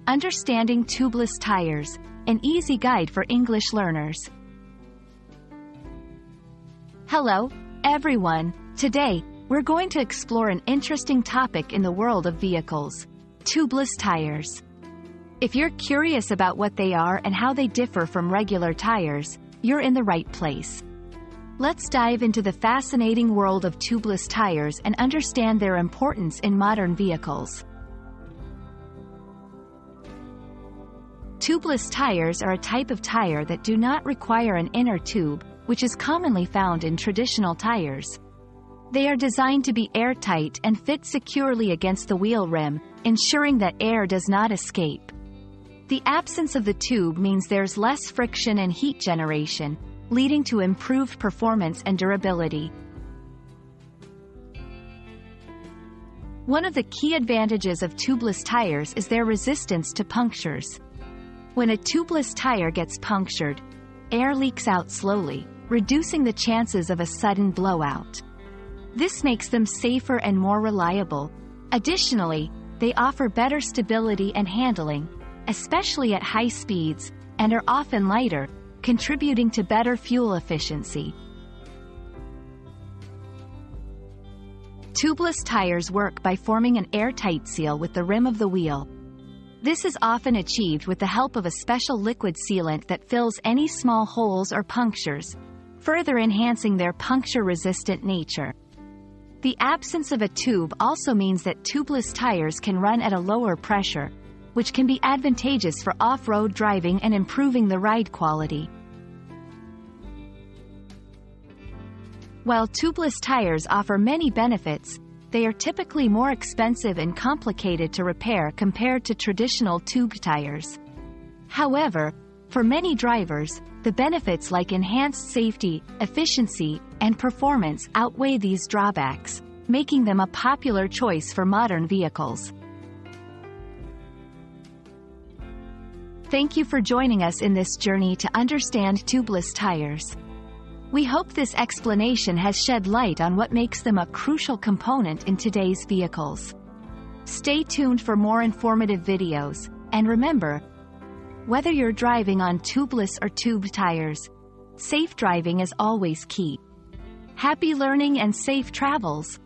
Understanding Tubeless Tires, an easy guide for English learners. Hello, everyone. Today, we're going to explore an interesting topic in the world of vehicles: tubeless tires. If you're curious about what they are and how they differ from regular tires, you're in the right place. Let's dive into the fascinating world of tubeless tires and understand their importance in modern vehicles. Tubeless tires are a type of tire that do not require an inner tube, which is commonly found in traditional tires. They are designed to be airtight and fit securely against the wheel rim, ensuring that air does not escape. The absence of the tube means there's less friction and heat generation, leading to improved performance and durability. One of the key advantages of tubeless tires is their resistance to punctures. When a tubeless tire gets punctured, air leaks out slowly, reducing the chances of a sudden blowout. This makes them safer and more reliable. Additionally, they offer better stability and handling, especially at high speeds, and are often lighter, contributing to better fuel efficiency. Tubeless tires work by forming an airtight seal with the rim of the wheel. This is often achieved with the help of a special liquid sealant that fills any small holes or punctures, further enhancing their puncture-resistant nature. The absence of a tube also means that tubeless tires can run at a lower pressure, which can be advantageous for off-road driving and improving the ride quality. While tubeless tires offer many benefits, they are typically more expensive and complicated to repair compared to traditional tube tires. However, for many drivers, the benefits like enhanced safety, efficiency, and performance outweigh these drawbacks, making them a popular choice for modern vehicles. Thank you for joining us in this journey to understand tubeless tires. We hope this explanation has shed light on what makes them a crucial component in today's vehicles. Stay tuned for more informative videos, and remember, whether you're driving on tubeless or tube tires, safe driving is always key. Happy learning and safe travels!